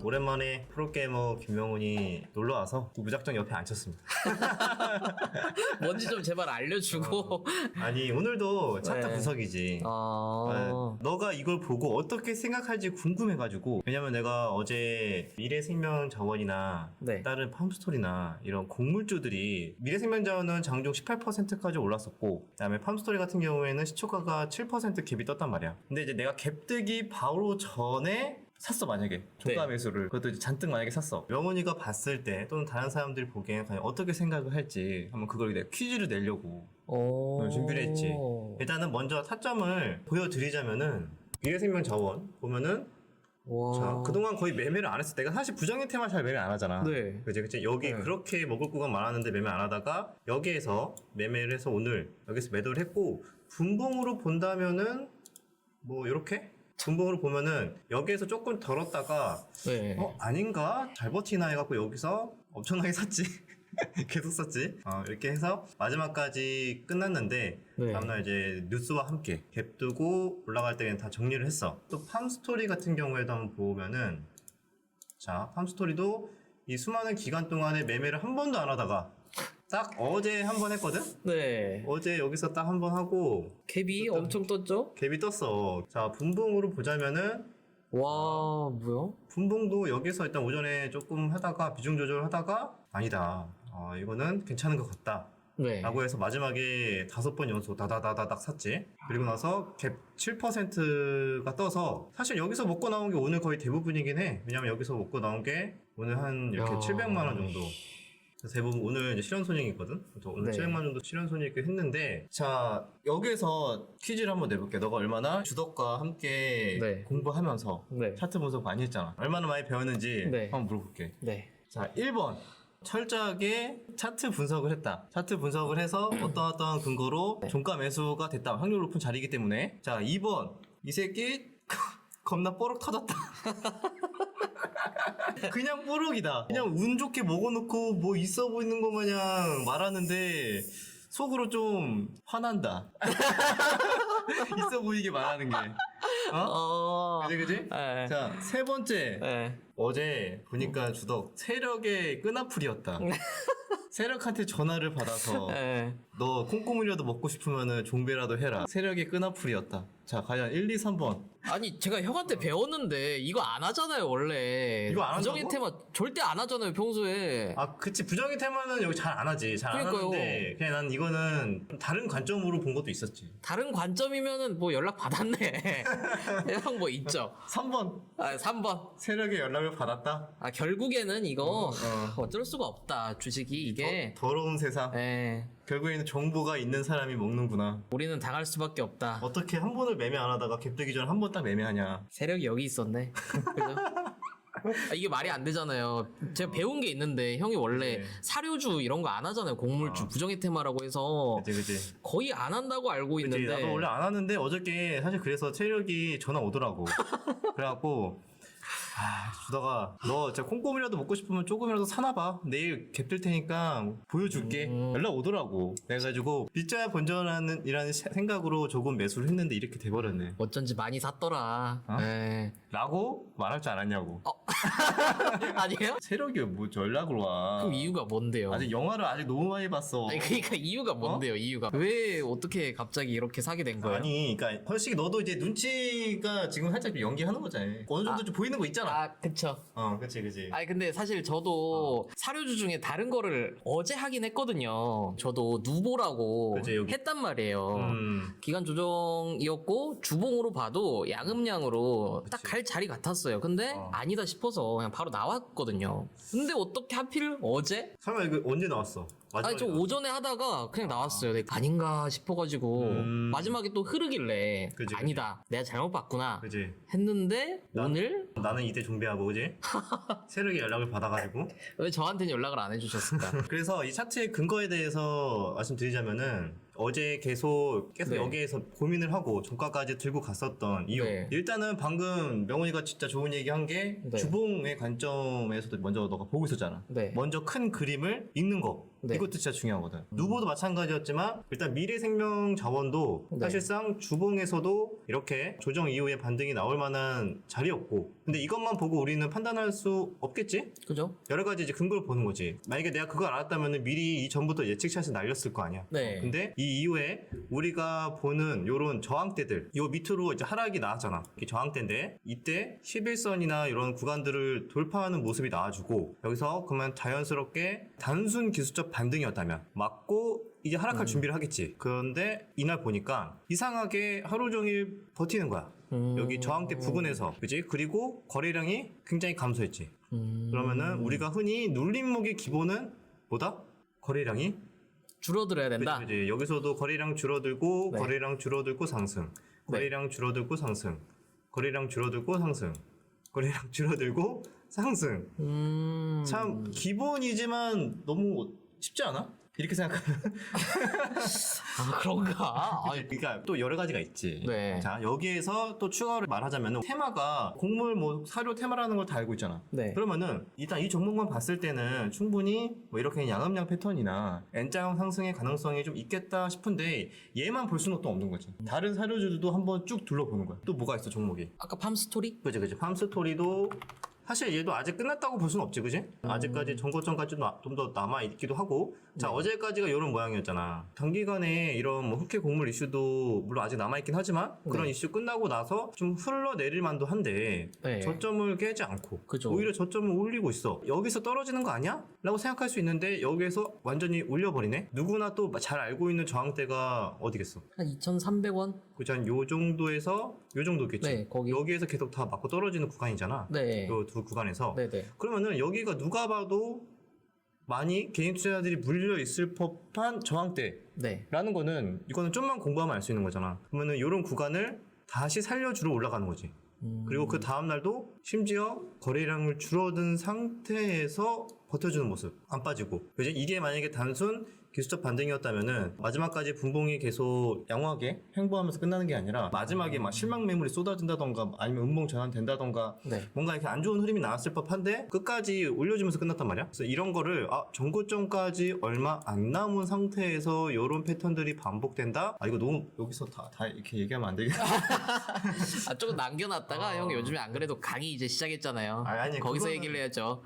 오랜만에 프로게이머 김명훈이 놀러와서 무작정 옆에 앉혔습니다. 뭔지 좀 제발 알려주고. 아니 오늘도 차트 네. 분석이지. 아, 너가 이걸 보고 어떻게 생각할지 궁금해가지고. 왜냐면 내가 어제 미래생명자원이나 네. 다른 팜스토리나 이런 곡물주들이 미래생명자원은 장중 18%까지 올랐었고, 그다음에 팜스토리 같은 경우에는 시초가가 7% 갭이 떴단 말이야. 근데 이제 내가 갭뜨기 바로 전에 샀어, 만약에 종가 네. 매수를. 그것도 이제 잔뜩 만약에 샀어. 명훈이가 봤을 때 또는 다른 사람들이 보기엔 과연 어떻게 생각을 할지 한번 그걸 내가 퀴즈를 내려고 준비를 했지. 일단은 먼저 타점을 보여드리자면은 미래생명자원 보면은 와. 자, 그동안 거의 매매를 안 했어. 내가 사실 부정형태만 잘 매매 안 하잖아. 네. 그치. 여기 네. 그렇게 먹을 구간 많았는데 매매 안 하다가 여기에서 매매를 해서 오늘 여기서 매도를 했고, 분봉으로 본다면은 뭐 이렇게 분봉으로 보면은 여기에서 조금 덜었다가 네. 아닌가? 잘 버티나 해갖고 여기서 엄청나게 샀지. 계속 샀지. 이렇게 해서 마지막까지 끝났는데, 네. 다음날 이제 뉴스와 함께 갭 뜨고 올라갈 때는 다 정리를 했어. 또 팜스토리 같은 경우에도 한번 보면은, 자, 팜스토리도 이 수많은 기간 동안에 매매를 한 번도 안 하다가 딱 어제 한 번 했거든? 네. 어제 여기서 딱 한 번 하고 캡이 엄청 떴죠? 갭이 떴어. 자, 분봉으로 보자면은 와, 뭐야? 분봉도 여기서 일단 오전에 조금 하다가 비중 조절을 하다가 아니다. 이거는 괜찮은 것 같다. 네. 라고 해서 마지막에 5번 연속 다다다다닥 샀지. 그리고 나서 갭 7%가 떠서 사실 여기서 먹고 나온 게 오늘 거의 대부분이긴 해. 왜냐면 여기서 먹고 나온 게 오늘 한 이렇게 야. 700만 원 정도. 대부분 오늘 이제 실현손익이 있거든? 그래서 오늘 네. 700만 원 정도 실현손익을 했는데, 자, 여기에서 퀴즈를 한번 내볼게. 너가 얼마나 주덕과 함께 네. 공부하면서 네. 차트 분석 많이 했잖아. 얼마나 많이 배웠는지 네. 한번 물어볼게. 네. 자, 1번. 철저하게 차트 분석을 했다. 차트 분석을 해서 어떠한 근거로 종가 매수가 됐다. 확률 높은 자리이기 때문에. 자, 2번. 이 새끼 겁나 뽀록 터졌다. 그냥 뽀록이다. 그냥 운 좋게 먹어놓고 뭐 있어 보이는 것 마냥 말하는데 속으로 좀 화난다. 있어 보이게 말하는 게. 그지? 네. 자, 세 번째. 네. 어제 보니까 주덕 세력의 끈앞풀이었다. 세력한테 전화를 받아서 네. 너 콩고물이라도 먹고 싶으면은 종배라도 해라. 세력의 끈앞풀이었다. 자, 과연 1, 2, 3번. 아니, 제가 형한테 배웠는데, 이거 안 하잖아요, 원래. 이거 안 부정의 한다고? 테마 절대 안 하잖아요, 평소에. 그치. 부정의 테마는 여기 잘 안 하지. 잘 안 그러니까요. 하는데 그냥 난 이거는 다른 관점으로 본 것도 있었지. 다른 관점이면은 뭐 연락 받았네. 형 뭐 있죠? 3번. 3번. 세력의 연락을 받았다. 결국에는 이거 어쩔 수가 없다. 주식이 이게. 더러운 세상. 예. 결국에는 정보가 있는 사람이 먹는구나. 우리는 당할 수밖에 없다. 어떻게 한 번을 매매 안 하다가 갭 뜨기 전에 한 번 딱 매매하냐. 세력이 여기 있었네. 그죠? 이게 말이 안 되잖아요. 제가 배운 게 있는데 형이 원래 네. 사료주 이런 거 안 하잖아요. 곡물주 부정의 테마라고 해서 그치. 거의 안 한다고 알고 그치. 있는데 나도 원래 안 하는데 어저께 사실 그래서 세력이 전화 오더라고. 그래갖고 주다가 너 진짜 콩고물이라도 먹고 싶으면 조금이라도 사놔봐. 내일 갭 뜰 테니까 보여줄게. 연락 오더라고. 그래가지고 빚져야 본전하는 이라는 생각으로 조금 매수를 했는데 이렇게 돼버렸네. 어쩐지 많이 샀더라. 예. 라고 말할 줄 알았냐고. 아니에요? 세력이 뭐 연락을 와. 그럼 이유가 뭔데요? 아직 영화를 아직 너무 많이 봤어. 아니, 그러니까 이유가 뭔데요? 이유가 왜 어떻게 갑자기 이렇게 사게 된 거예요? 아니, 그러니까 솔직히 너도 이제 눈치가 지금 살짝 연기하는 거잖아. 어느 정도 좀 보이는 거 있잖아. 그쵸. 그치. 아니 근데 사실 저도 사료주 중에 다른 거를 어제 하긴 했거든요. 저도 누보라고 그치, 여기. 했단 말이에요. 음. 기간 조정이었고 주봉으로 봐도 야금양으로 딱 갈 자리 같았어요. 근데 아니다 싶어서 그냥 바로 나왔거든요. 근데 어떻게 하필 어제? 설마 이거 언제 나왔어? 아니 저 오전에 하다가 그냥 나왔어요. 네, 아닌가 싶어가지고 마지막에 또 흐르길래 그치. 아니다 내가 잘못 봤구나 그지. 했는데 오늘 나는 이때 종배하고, 그지? 세력이 연락을 받아가지고. 왜 저한테는 연락을 안 해주셨을까? 그래서 이 차트의 근거에 대해서 말씀드리자면은, 어제 계속 네. 여기에서 고민을 하고 종가까지 들고 갔었던 이유. 네. 일단은 방금 명훈이가 진짜 좋은 얘기 한 게, 네. 주봉의 관점에서도 먼저 너가 보고 있었잖아. 네. 먼저 큰 그림을 읽는 거. 네. 이것도 진짜 중요하거든. 누보도 마찬가지였지만 일단 미래생명 자원도 네. 사실상 주봉에서도 이렇게 조정 이후에 반등이 나올 만한 자리였고, 근데 이것만 보고 우리는 판단할 수 없겠지? 그죠? 여러 가지 이제 근거를 보는 거지. 만약에 내가 그걸 알았다면 미리 이전부터 예측샷을 날렸을 거 아니야. 네. 근데 이 이후에 우리가 보는 요런 저항대들, 요 밑으로 이제 하락이 나왔잖아. 이게 저항대인데 이때 11선이나 이런 구간들을 돌파하는 모습이 나와주고, 여기서 그러면 자연스럽게 단순 기술적 반등이었다면 맞고 이제 하락할 준비를 하겠지. 그런데 이날 보니까 이상하게 하루 종일 버티는 거야. 여기 저항대 부근에서, 그지? 그리고 거래량이 굉장히 감소했지. 그러면은 우리가 흔히 눌림목의 기본은 뭐다? 거래량이 줄어들어야 된다. 그지? 여기서도 거래량 줄어들고, 네. 거래량 줄어들고 상승, 거래량 줄어들고 상승, 거래량 줄어들고 상승, 거래량 줄어들고 상승. 참 기본이지만 너무 쉽지 않아? 이렇게 생각하면. 아, 그런가? 아니, 그러니까 또 여러 가지가 있지. 네. 자, 여기에서 또 추가로 말하자면 테마가 곡물 뭐 사료 테마라는 걸 다 알고 있잖아. 네. 그러면은 일단 이 종목만 봤을 때는 충분히 뭐 이렇게 양음양 패턴이나 N자형 상승의 가능성이 좀 있겠다 싶은데 얘만 볼 수는 또 없는 거지. 다른 사료주들도 한번 쭉 둘러보는 거야. 또 뭐가 있어 종목이? 아까 팜스토리? 그지. 팜스토리도 사실 얘도 아직 끝났다고 볼 수는 없지, 그지? 아직까지 전고점까지 좀 더 남아있기도 하고. 자, 어제까지가 이런 모양이었잖아. 단기간에 이런 뭐 흑해 곡물 이슈도 물론 아직 남아있긴 하지만 그런 이슈 끝나고 나서 좀 흘러내릴 만도 한데 네. 저점을 깨지 않고 그죠. 오히려 저점을 올리고 있어. 여기서 떨어지는 거 아니야? 라고 생각할 수 있는데 여기에서 완전히 올려버리네? 누구나 또 잘 알고 있는 저항대가 어디겠어? 한 2,300원? 그치, 한 요 정도에서 요 정도겠지? 네, 거기. 여기에서 계속 다 맞고 떨어지는 구간이잖아. 네. 요 두 구간에서. 네네. 그러면은 여기가 누가 봐도 많이 개인 투자자들이 물려 있을 법한 저항대라는 네. 거는 이거는 좀만 공부하면 알 수 있는 거잖아. 그러면은 이런 구간을 다시 살려주러 올라가는 거지. 그리고 그 다음 날도 심지어 거래량을 줄어든 상태에서 버텨주는 모습, 안 빠지고. 그지? 이게 만약에 단순 기술적 반등이었다면은 마지막까지 분봉이 계속 양호하게 횡보하면서 끝나는 게 아니라 마지막에 막 실망 매물이 쏟아진다던가 아니면 음봉 전환된다던가 네. 뭔가 이렇게 안 좋은 흐름이 나왔을 법한데 끝까지 올려주면서 끝났단 말이야. 그래서 이런 거를 전고점까지 얼마 안 남은 상태에서 이런 패턴들이 반복된다. 이거 너무 여기서 다 이렇게 얘기하면 안 되겠다. 아, 조금 남겨놨다가 형 요즘에 안 그래도 강의 이제 시작했잖아요. 아니, 거기서 그거는- 얘기를 해야죠.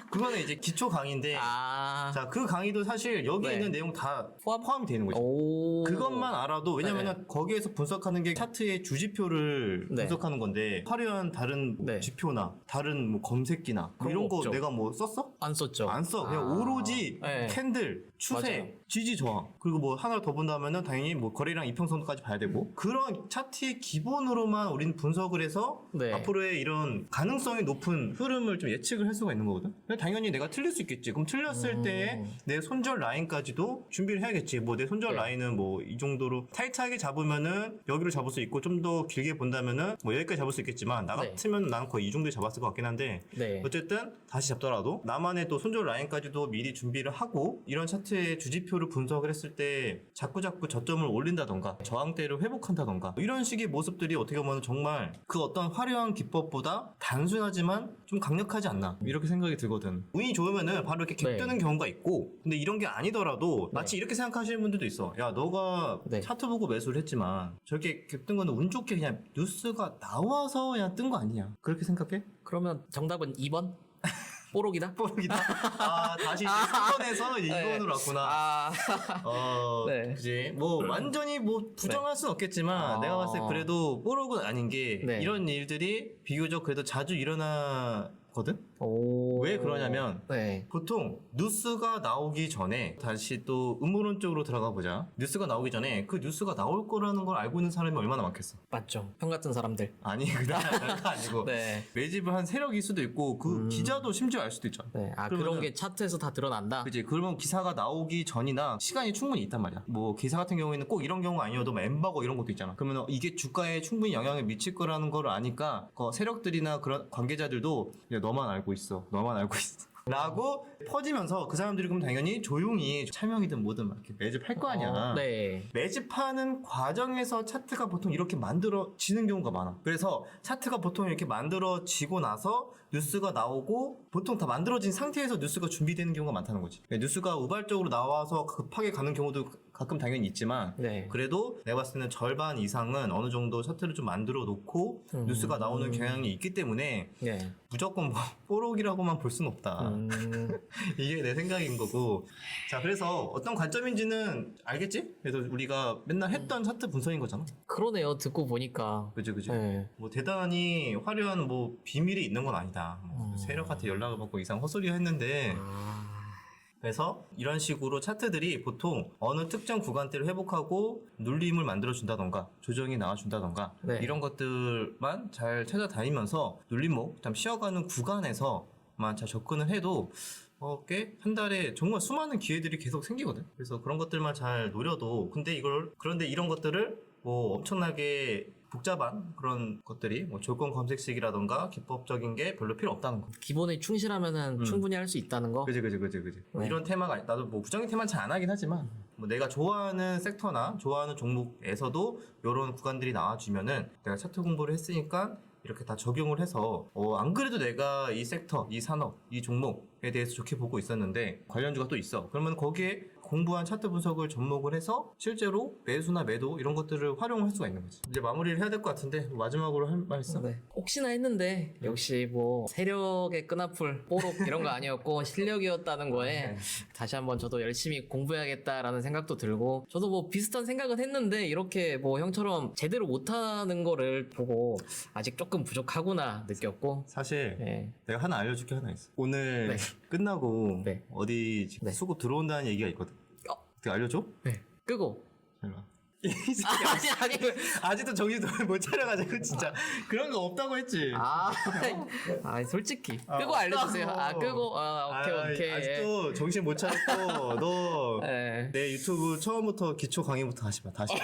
그거는 이제 기초 강의인데. 아. 자, 그 강의도 사실 여기에 네. 있는 내용 다 포함이 되는 거지. 오. 그것만 알아도, 왜냐면 거기에서 분석하는 게 차트의 주지표를 네. 분석하는 건데 화려한 다른 뭐 네. 지표나 다른 뭐 검색기나 뭐 그런 이런 거 거 없죠. 내가 뭐 썼어? 안 썼죠. 안 써. 그냥 아. 오로지 네. 캔들, 추세, 맞아요. 지지 저항. 그리고 뭐 하나를 더 본다면은 당연히 뭐 거래량 이평선도까지 봐야 되고, 그런 차트의 기본으로만 우리는 분석을 해서 네. 앞으로의 이런 가능성이 높은 흐름을 좀 예측을 할 수가 있는 거거든. 근데 당연히 내가 틀릴 수 있겠지. 그럼 틀렸을 때 내 손절 라인까지도 준비를 해야겠지. 뭐 내 손절 네. 라인은 뭐 이 정도로 타이트하게 잡으면은 여기로 잡을 수 있고, 좀 더 길게 본다면은 뭐 여기까지 잡을 수 있겠지만 나 네. 같으면 난 거의 이 정도에 잡았을 것 같긴 한데, 네. 어쨌든 다시 잡더라도 나만의 또 손절 라인까지도 미리 준비를 하고 이런 차트의 주지표를 분석을 했을 때 자꾸자꾸 저점을 올린다던가 저항대를 회복한다던가 이런 식의 모습들이 어떻게 보면 정말 그 어떤 화려한 기법보다 단순하지만 좀 강력하지 않나 이렇게 생각이 들거든. 운이 좋으면은 바로 이렇게 갭 네. 뜨는 경우가 있고, 근데 이런 게 아니더라도 마치 이렇게 생각하시는 분들도 있어. 야, 너가 네. 차트 보고 매수를 했지만 저렇게 갭 뜬 거는 운 좋게 그냥 뉴스가 나와서 그냥 뜬 거 아니냐, 그렇게 생각해? 그러면 정답은 2번? 뽀록이다? 뽀록이다. 아, 다시 이제 3번에서 2번으로 왔구나. 아. 네. 그지. 뭐 완전히 뭐 부정할 수는 없겠지만 아. 내가 봤을 때 그래도 뽀록은 아닌 게, 네. 이런 일들이 비교적 그래도 자주 일어나거든. 오. 왜 그러냐면 네. 보통 뉴스가 나오기 전에, 다시 또 음모론 쪽으로 들어가 보자. 뉴스가 나오기 전에 그 뉴스가 나올 거라는 걸 알고 있는 사람이 얼마나 많겠어. 맞죠. 형 같은 사람들. 아니, 그게 아니고 네. 매집을 한 세력일 수도 있고 그 기자도 심지어 알 수도 있잖아. 네. 아, 그러면은- 그런 게 차트에서 다 드러난다? 그치. 그러면 기사가 나오기 전이나 시간이 충분히 있단 말이야. 뭐 기사 같은 경우에는 꼭 이런 경우가 아니어도 뭐 엠바고 이런 것도 있잖아. 그러면 이게 주가에 충분히 영향을 미칠 거라는 걸 아니까 그 세력들이나 그런 관계자들도 야, 너만 알고 있어. 너만 알고 있어. 라고 퍼지면서 그 사람들이 그럼 당연히 조용히 차명이든 뭐든 막 이렇게 매집할 거 아니야. 네. 매집하는 과정에서 차트가 보통 이렇게 만들어지는 경우가 많아. 그래서 차트가 보통 이렇게 만들어지고 나서 뉴스가 나오고 보통 다 만들어진 상태에서 뉴스가 준비되는 경우가 많다는 거지. 뉴스가 우발적으로 나와서 급하게 가는 경우도 가끔 당연히 있지만 네. 그래도 내가 봤을 때는 절반 이상은 어느 정도 차트를 좀 만들어 놓고 뉴스가 나오는 경향이 있기 때문에 네. 무조건 뭐 뽀록이라고만 볼 수는 없다. 이게 내 생각인 거고. 자, 그래서 어떤 관점인지는 알겠지? 그래서 우리가 맨날 했던 차트 분석인 거잖아. 그러네요. 듣고 보니까. 그지, 그지. 네. 뭐 대단히 화려한 뭐 비밀이 있는 건 아니다. 뭐 세력한테 연락을 받고 이상 헛소리 했는데. 그래서 이런 식으로 차트들이 보통 어느 특정 구간대를 회복하고 눌림을 만들어준다던가 조정이 나와준다던가 네. 이런 것들만 잘 찾아다니면서 눌림목 좀 쉬어가는 구간에서만 잘 접근을 해도 꽤 한 달에 정말 수많은 기회들이 계속 생기거든. 그래서 그런 것들만 잘 노려도 그런데 이런 것들을 뭐 엄청나게 복잡한 그런 것들이 뭐 조건 검색식이라던가 기법적인 게 별로 필요 없다는 거. 기본에 충실하면은 충분히 할 수 있다는 거. 그지. 뭐 네. 이런 테마가 나도 뭐 부정의 테마는 잘 안 하긴 하지만 뭐 내가 좋아하는 섹터나 좋아하는 종목에서도 이런 구간들이 나와주면은 내가 차트 공부를 했으니까 이렇게 다 적용을 해서 안 그래도 내가 이 섹터, 이 산업, 이 종목에 대해서 좋게 보고 있었는데 관련주가 또 있어. 그러면 거기에 공부한 차트 분석을 접목을 해서 실제로 매수나 매도 이런 것들을 활용할 수가 있는 거지. 이제 마무리를 해야 될 것 같은데 마지막으로 할 말 있어? 네. 혹시나 했는데 역시 뭐 세력의 끈앞을 뽀록 이런 거 아니었고 실력이었다는 거에 다시 한번 저도 열심히 공부해야겠다라는 생각도 들고 저도 뭐 비슷한 생각은 했는데 이렇게 뭐 형처럼 제대로 못하는 거를 보고 아직 조금 부족하구나 느꼈고 사실 네. 내가 하나 알려줄 게 하나 있어. 오늘 네. 끝나고 네. 어디 지금 네. 수급 들어온다는 얘기가 있거든. 어떻게 알려줘? 네. 끄고 잘 봐. 이 새끼 아니 아직도 정신 못 차려가지고 진짜 그런 거 없다고 했지. 솔직히 아, 끄고 알려주세요. 없다고. 끄고 오케이. 아직도 정신 못 차렸고 너 내 네. 유튜브 처음부터 기초 강의부터 다시 봐. 다시.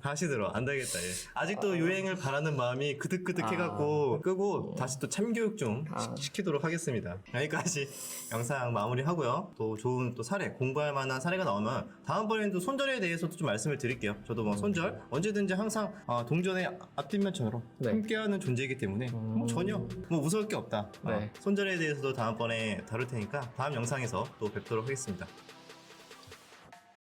다시 들어. 안 되겠다. 얘. 아직도 유행을 바라는 마음이 그득그득해갖고 끄고 다시 또 참교육 좀 시키도록 하겠습니다. 여기까지 영상 마무리하고요. 또 좋은 또 사례, 공부할 만한 사례가 나오면 다음번에는 또 손절에 대해서도 좀 말씀을 드릴게요. 저도 뭐 손절 언제든지 항상 동전의 앞뒷면처럼 네. 함께하는 존재이기 때문에 뭐 전혀 뭐 무서울 게 없다. 네. 손절에 대해서도 다음번에 다룰 테니까 다음 영상에서 또 뵙도록 하겠습니다.